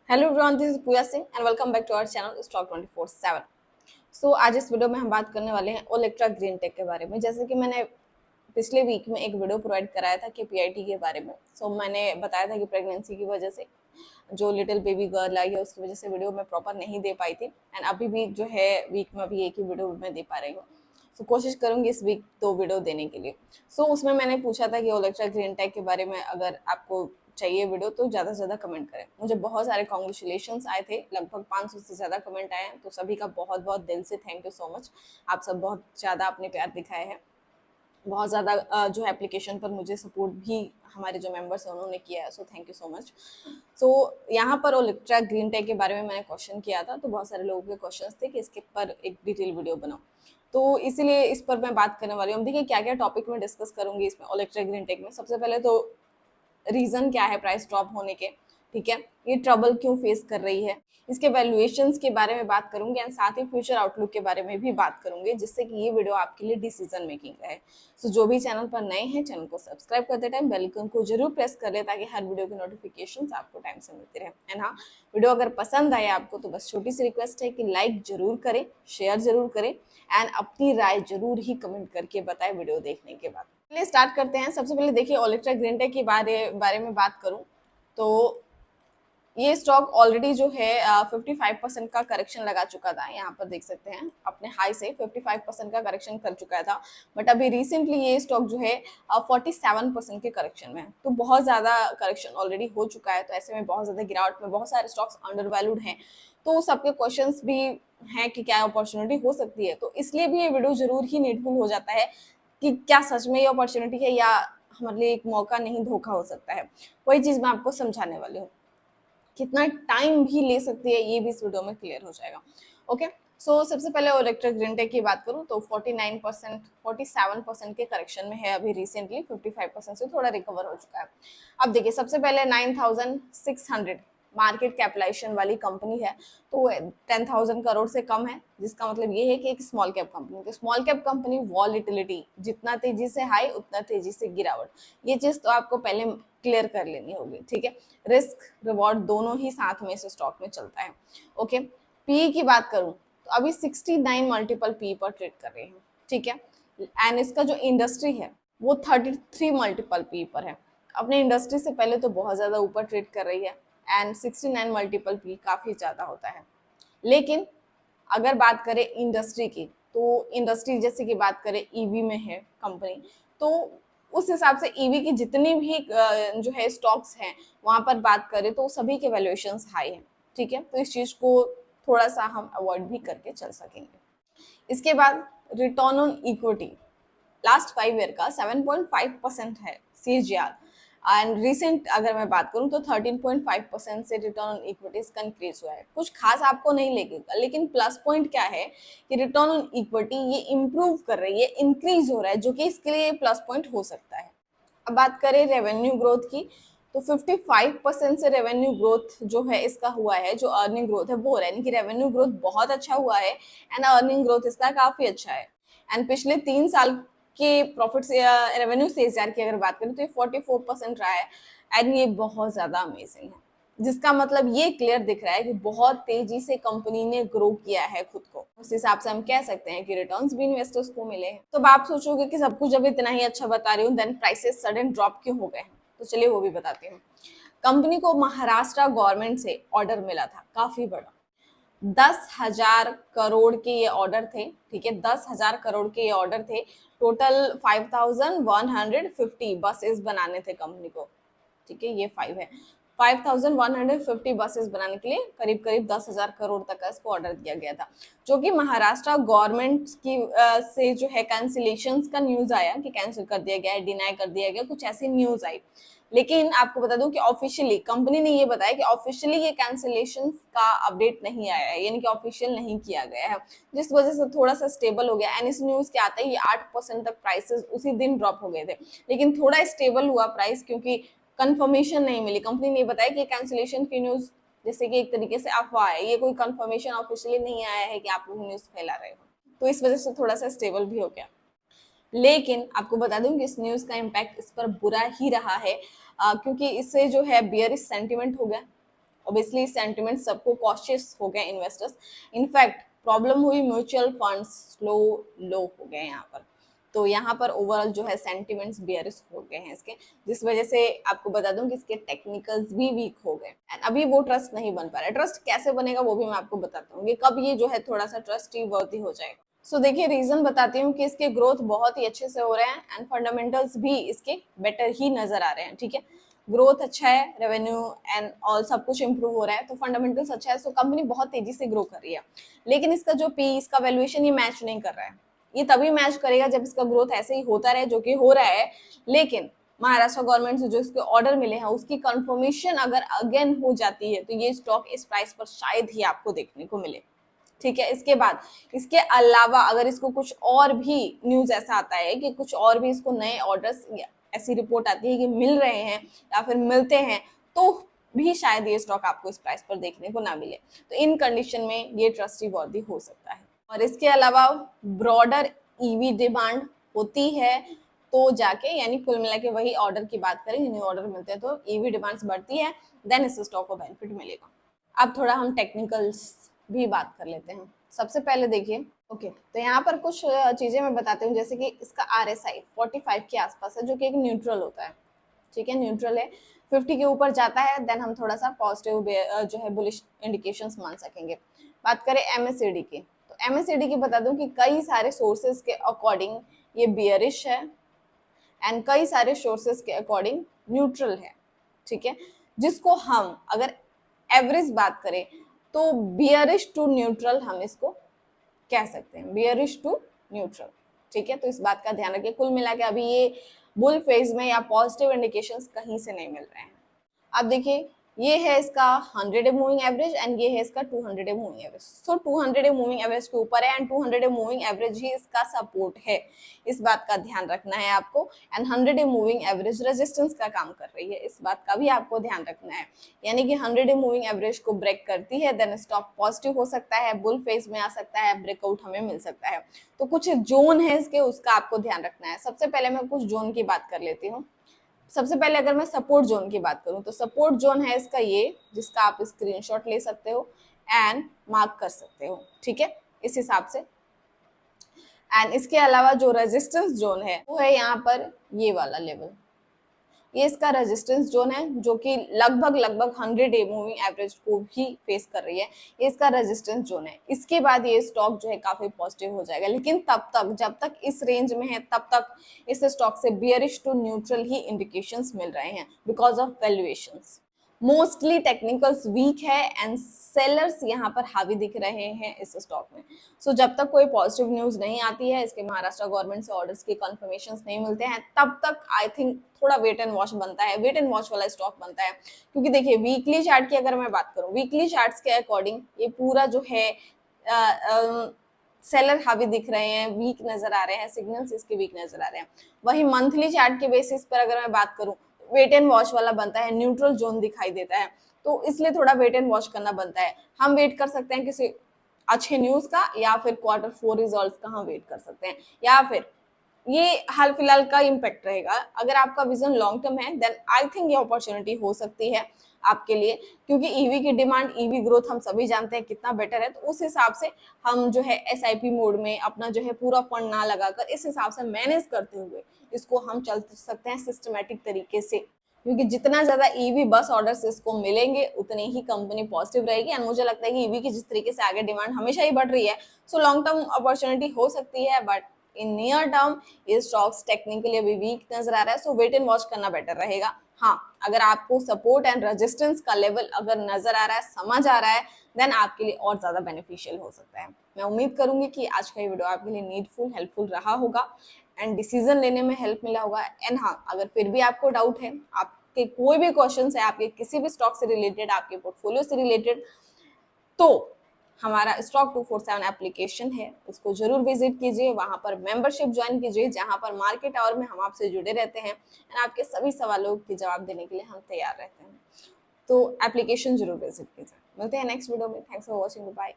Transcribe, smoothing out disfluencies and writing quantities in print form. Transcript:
Hello everyone, this is Pooja Singh and welcome back to our channel stock 24/7। So आज इस video में हम बात करने वाले हैं ओलेक्ट्रा ग्रीन टेक के बारे में। जैसे कि मैंने पिछले वीक में एक वीडियो प्रोवाइड कराया था KPIT के बारे में। मैंने बताया था कि प्रेगनेंसी की वजह से जो लिटिल बेबी गर्ल आई है उसकी वजह से वीडियो मैं प्रॉपर नहीं दे पाई थी एंड अभी भी जो है वीक में अभी एक ही वीडियो मैं दे पा रही हूँ। कोशिश करूंगी इस वीक 2 वीडियो देने के लिए। उसमें मैंने पूछा था कि ओलेक्ट्रा ग्रीन टेक के बारे में अगर आपको चाहिए वीडियो तो ज़्यादा से ज़्यादा कमेंट करें। मुझे बहुत सारे कॉन्ग्रेचुलेशंस आए थे, लगभग 500 से ज़्यादा कमेंट आए हैं, तो सभी का बहुत बहुत दिल से थैंक यू सो मच। आप सब बहुत ज़्यादा अपने प्यार दिखाए हैं। बहुत ज़्यादा जो एप्लीकेशन पर मुझे सपोर्ट भी हमारे जो मेंबर्स हैं उन्होंने किया है, थैंक यू सो मच। यहाँ पर ओलेक्ट्रा ग्रीन टेक के बारे में मैंने क्वेश्चन किया था, तो बहुत सारे लोगों के क्वेश्चंस थे कि इसके पर एक डिटेल वीडियो बनाओ, तो इसीलिए इस पर मैं बात करने वाली हूँ। देखिए क्या क्या टॉपिक में डिस्कस करूंगी इसमें ओलेक्ट्रा ग्रीन टेक में। सबसे पहले तो रीजन क्या है प्राइस ड्रॉप होने के, ठीक है, ये ट्रबल क्यों फेस कर रही है, इसके वैल्यूएशंस के बारे में बात करूंगी एंड साथ ही फ्यूचर आउटलुक के बारे में भी बात करूंगी, जिससे कि ये वीडियो आपके लिए डिसीजन मेकिंग रहे। जो भी चैनल पर नए हैं चैनल को सब्सक्राइब करते टाइम बेल आइकन को जरूर प्रेस कर ले, ताकि हर वीडियो की नोटिफिकेशन आपको टाइम से मिलती रहे। एंड हाँ, वीडियो अगर पसंद आए आपको तो बस छोटी सी रिक्वेस्ट है कि लाइक जरूर करें, शेयर जरूर करें एंड अपनी राय जरूर ही कमेंट करके बताएं वीडियो देखने के बाद। चलिए स्टार्ट करते हैं। सबसे पहले देखिए ओलेक्ट्रा ग्रीन टेक के बारे में बात करूं तो ये स्टॉक ऑलरेडी जो है 55% का करेक्शन लगा चुका था। यहाँ पर देख सकते हैं अपने हाई से 55% का करेक्शन कर चुका था, बट अभी रिसेंटली ये स्टॉक जो है 47% के करेक्शन में है। तो बहुत ज़्यादा करेक्शन ऑलरेडी हो चुका है, तो ऐसे में बहुत ज़्यादा गिरावट में बहुत सारे स्टॉक्स अंडर वैल्यूड हैं। तो सबके क्वेश्चंस भी हैं कि क्या अपॉर्चुनिटी हो सकती है, तो इसलिए भी ये वीडियो जरूर ही नीडफुल हो जाता है कि क्या सच में ये अपॉर्चुनिटी है या हमारे लिए एक मौका नहीं धोखा हो सकता है। वही चीज़ मैं आपको समझाने वाली हूँ। कितना टाइम भी ले सकती है ये भी इस वीडियो में क्लियर हो जाएगा। ओके, सबसे पहले ओलेक्ट्रा ग्रीन टेक की बात करूं तो 49% 47% के करेक्शन में है अभी रिसेंटली, 55% से थोड़ा रिकवर हो चुका है। अब देखिए सबसे पहले 9600 मार्केट कैपिटलाइजेशन वाली कंपनी है, तो 10,000 करोड़ से कम है, जिसका मतलब ये है कि एक स्मॉल कैप कंपनी। तो स्मॉल कैप कंपनी वॉलिटिलिटी, जितना तेजी से हाई उतना तेजी से गिरावट, ये चीज तो आपको पहले क्लियर कर लेनी होगी, ठीक है। रिस्क रिवॉर्ड दोनों ही साथ में इस स्टॉक में चलता है। ओके, पी की बात करूं तो अभी 69 मल्टीपल पी पर ट्रेड कर रहे हैं, ठीक है। एंड इसका जो इंडस्ट्री है वो 33 मल्टीपल पी पर है। अपने इंडस्ट्री से पहले तो बहुत ज्यादा ऊपर ट्रेड कर रही है एंड 69 मल्टीपल पी काफी ज्यादा होता है। लेकिन अगर बात करें इंडस्ट्री की, तो इंडस्ट्री जैसे कि बात करें ईवी में है कंपनी, तो उस हिसाब से ईवी की जितनी भी जो है स्टॉक्स हैं वहां पर बात करें तो सभी के वैल्यूएशंस हाई हैं, ठीक है। तो इस चीज को थोड़ा सा हम अवॉइड भी करके चल सकेंगे। इसके बाद return on equity last 5 year का 7.5% है CAGR एंड रिसेंट अगर मैं बात करूं तो 13.5% से रिटर्न ऑन इक्विटीज का इंक्रीज हुआ है। कुछ खास आपको नहीं लगेगा, लेकिन प्लस पॉइंट क्या है कि रिटर्न ऑन इक्विटी ये इंप्रूव कर रही है, इंक्रीज हो रहा है, जो कि इसके लिए प्लस पॉइंट हो सकता है। अब बात करें रेवेन्यू ग्रोथ की, तो 55% से रेवेन्यू ग्रोथ जो है इसका हुआ है, जो अर्निंग ग्रोथ है वो हो रहा है, यानी कि रेवेन्यू ग्रोथ बहुत अच्छा हुआ है एंड अर्निंग ग्रोथ इसका काफी अच्छा है। एंड पिछले 3 साल के प्रॉफिट से रेवेन्यू से CAGR की अगर बात करें तो ये 44% रहा है एंड ये बहुत ज्यादा अमेजिंग है, जिसका मतलब ये क्लियर दिख रहा है कि बहुत तेजी से कंपनी ने ग्रो किया है खुद को। उस हिसाब से हम कह सकते हैं कि रिटर्न्स भी इन्वेस्टर्स को मिले हैं। तो आप सोचोगे कि सब कुछ जब इतना ही अच्छा बता रही हूँ देन प्राइसेस सडन ड्रॉप क्यों हो गए हैं, तो चलिए वो भी बताती हूँ। कंपनी को महाराष्ट्र गवर्नमेंट से ऑर्डर मिला था काफी बड़ा, 10,000 करोड़ के ये ऑर्डर थे, ठीक है। 10,000 करोड़ के ये ऑर्डर थे। टोटल 5,150 बसेस बनाने थे कंपनी को, ठीक है, ये 5 है। 5,150 बसेस बनाने के लिए करीब करीब 10,000 करोड़ तक का इसको ऑर्डर दिया गया था, जो कि महाराष्ट्र गवर्नमेंट की से जो है कैंसिलेशन का न्यूज आया कि कैंसिल कर दिया गया है, डिनाई कर दिया गया, कुछ ऐसी न्यूज आई। लेकिन आपको बता दूं कि ऑफिशियली कंपनी ने ये बताया कि ऑफिशियली ये कैंसिलेशन का अपडेट नहीं आया है, यानी कि ऑफिशियल नहीं किया गया है, जिस वजह से थोड़ा सा स्टेबल हो गया। एंड इस न्यूज के आते ही 8% तक प्राइसेस उसी दिन ड्रॉप हो गए थे, लेकिन थोड़ा स्टेबल हुआ प्राइस, क्योंकि कंफर्मेशन नहीं मिली। कंपनी ने बताया कि कैंसिलेशन की न्यूज जैसे कि एक तरीके से अफवाह है, ये कोई कंफर्मेशन ऑफिशियली नहीं आया है कि आप लोग न्यूज फैला रहे हो, तो इस वजह से थोड़ा सा स्टेबल भी हो गया। लेकिन आपको बता दूं कि इस न्यूज का इम्पैक्ट इस पर बुरा ही रहा है, क्योंकि इससे जो है बियरिश सेंटिमेंट हो गया ऑब्वियसली सेंटिमेंट सबको कॉशियस हो गए इन्वेस्टर्स। इनफैक्ट प्रॉब्लम हुई, म्यूचुअल फंड्स स्लो लो हो गए यहाँ पर। तो यहाँ पर ओवरऑल जो है सेंटिमेंट्स बियरिश हो गए हैं इसके, जिस वजह से आपको बता दूं कि इसके टेक्निकल्स भी वीक हो गए एंड अभी वो ट्रस्ट नहीं बन पा रहा है। ट्रस्ट कैसे बनेगा वो भी मैं आपको बताता हूँ कि कब ये जो है थोड़ा सा ट्रस्टी वर्दी हो जाएगा। सो देखिए रीजन बताती हूँ कि इसके ग्रोथ बहुत ही अच्छे से हो रहे हैं एंड फंडामेंटल्स भी इसके बेटर ही नजर आ रहे हैं। ठीक है, ग्रोथ अच्छा है, रेवेन्यू एंड ऑल सब कुछ इंप्रूव हो रहा है, तो फंडामेंटल्स अच्छा है, सो कंपनी बहुत तेजी से ग्रो कर रही है। लेकिन इसका जो पी, इसका वैल्यूएशन ये मैच नहीं कर रहा है। ये तभी मैच करेगा जब इसका ग्रोथ ऐसे ही होता रहे, जो कि हो रहा है। लेकिन महाराष्ट्र गवर्नमेंट से जो इसके ऑर्डर मिले हैं उसकी कंफर्मेशन अगर अगेन हो जाती है तो ये स्टॉक इस प्राइस पर शायद ही आपको देखने को मिले। ठीक है, इसके बाद इसके अलावा अगर इसको कुछ और भी न्यूज ऐसा आता है कि कुछ और भी इसको नए ऑर्डर्स, ऐसी रिपोर्ट आती है कि मिल रहे हैं या फिर मिलते हैं, तो भी शायद ये स्टॉक आपको इस प्राइस पर देखने को ना मिले। तो इन कंडीशन में ये ट्रस्टी वर्दी हो सकता है। और इसके अलावा ब्रॉडर ईवी डिमांड होती है तो जाके, यानी कुल मिला के वही ऑर्डर की बात करें, न्यू ऑर्डर मिलते हैं तो ईवी डिमांड्स बढ़ती है, देन इस स्टॉक को बेनिफिट मिलेगा। अब थोड़ा हम टेक्निकल्स भी बात कर लेते हैं। सबसे पहले देखिए, ओके, तो यहाँ पर कुछ चीजें मैं बताती हूँ, जैसे कि इसका RSI 45 के आसपास है, जो कि एक न्यूट्रल होता है। ठीक है, न्यूट्रल है, 50 के ऊपर जाता है देन हम थोड़ा सा पॉजिटिव जो है बुलिश इंडिकेशंस मान सकेंगे। बात करें MACD की, तो MACD की बता दूं कि कई सारे सोर्सेज के अकॉर्डिंग ये बियरिश है एंड कई सारे सोर्सेज के अकॉर्डिंग न्यूट्रल है। ठीक है, जिसको हम अगर एवरेज बात करें तो बियरिश टू न्यूट्रल हम इसको कह सकते हैं, बियरिश टू न्यूट्रल। ठीक है, तो इस बात का ध्यान रखिए। कुल मिला के अभी ये बुल फेज में या पॉजिटिव इंडिकेशंस कहीं से नहीं मिल रहे हैं। अब देखिए, ये है इसका 100 डे मूविंग एवरेज एंड ये है इसका 200 डे मूविंग एवरेज। सो 200 डे मूविंग एवरेज के ऊपर है एंड 200 डे मूविंग एवरेज ही इसका सपोर्ट है, इस बात का ध्यान रखना है आपको। And 100 day moving average resistance का काम कर रही है, इस बात का भी आपको ध्यान रखना है। यानी कि 100 डे मूविंग एवरेज को ब्रेक करती है देन स्टॉक पॉजिटिव हो सकता है, बुल फेज में आ सकता है, ब्रेकआउट हमें मिल सकता है। तो कुछ जोन है इसके, उसका आपको ध्यान रखना है। सबसे पहले मैं कुछ जोन की बात कर लेती हूँ। सबसे पहले अगर मैं सपोर्ट जोन की बात करूं तो सपोर्ट जोन है इसका ये, जिसका आप स्क्रीनशॉट ले सकते हो एंड मार्क कर सकते हो। ठीक है, इस हिसाब से। एंड इसके अलावा जो रेजिस्टेंस जोन है वो है यहाँ पर ये वाला लेवल, ये इसका रेजिस्टेंस जोन है, जो कि लगभग 100 डे मूविंग एवरेज को भी फेस कर रही है। ये इसका रेजिस्टेंस जोन है। इसके बाद ये स्टॉक जो है काफी पॉजिटिव हो जाएगा, लेकिन तब तक, जब तक इस रेंज में है तब तक इस स्टॉक से बियरिश टू न्यूट्रल ही इंडिकेशंस मिल रहे हैं because of valuations. Mostly technicals weak है एंड सेलर्स यहाँ पर हावी दिख रहे हैं इस स्टॉक में। सो जब तक कोई पॉजिटिव न्यूज नहीं आती है, इसके महाराष्ट्र गवर्नमेंट से ऑर्डर्स की कंफर्मेशंस नहीं मिलते हैं, तब तक आई थिंक थोड़ा वेट एंड वॉच बनता है, वेट एंड वॉच वाला स्टॉक बनता है। क्योंकि देखिए वीकली चार्ट की अगर मैं बात करूं, वीकली चार्ट्स के अकॉर्डिंग ये पूरा जो है सेलर हावी दिख रहे हैं, वीक नजर आ रहे हैं, सिग्नल्स इसके वीक नजर आ रहे हैं। वही मंथली चार्ट के बेसिस पर अगर मैं बात करूं, वेट एंड वॉच वाला बनता है, न्यूट्रल जोन दिखाई देता है, तो इसलिए थोड़ा वेट एंड वॉच करना बनता है। हम वेट कर सकते हैं किसी अच्छे न्यूज का, या फिर Q4 रिजल्ट्स का हम वेट कर सकते हैं, या फिर ये हाल फिलहाल का इम्पैक्ट रहेगा। अगर आपका विजन लॉन्ग टर्म है देन आई थिंक ये अपॉर्चुनिटी हो सकती है आपके लिए, क्योंकि ईवी की डिमांड, ईवी ग्रोथ हम सभी जानते हैं कितना बेटर है। तो उस हिसाब से हम जो है SIP मोड में अपना जो है पूरा फंड ना लगाकर इस हिसाब से मैनेज करते हुए इसको हम चल सकते हैं सिस्टमेटिक तरीके से, क्योंकि जितना ज्यादा ईवी बस ऑर्डर्स इसको मिलेंगे उतनी ही कंपनी पॉजिटिव रहेगी। एंड मुझे लगता है कि ईवी की जिस तरीके से आगे डिमांड हमेशा ही बढ़ रही है, सो लॉन्ग टर्म अपॉर्चुनिटी हो सकती है, बट इन नियर टर्म ये स्टॉक्स टेक्निकली अभी वीक नजर आ रहा है, सो वेट एंड वॉच करना बेटर रहेगा। हाँ, अगर आपको सपोर्ट एंड रेजिस्टेंस का लेवल अगर नजर आ रहा है, समझ आ रहा है, देन आपके लिए और ज्यादा बेनिफिशियल हो सकता है। मैं उम्मीद करूंगी कि आज का ये वीडियो आपके लिए नीडफुल, हेल्पफुल रहा होगा एंड डिसीजन लेने में हेल्प मिला होगा। एंड हाँ, अगर फिर भी आपको डाउट है, आपके कोई भी क्वेश्चन है, आपके किसी भी स्टॉक से रिलेटेड, आपके पोर्टफोलियो से रिलेटेड, तो हमारा स्टॉक 247 एप्लीकेशन है, उसको जरूर विजिट कीजिए, वहां पर मेंबरशिप ज्वाइन कीजिए, जहां पर मार्केट आवर में हम आपसे जुड़े रहते हैं एंड आपके सभी सवालों के जवाब देने के लिए हम तैयार रहते हैं। तो एप्लीकेशन जरूर विजिट कीजिए। मिलते हैं नेक्स्ट वीडियो में। Thanks for watching, bye.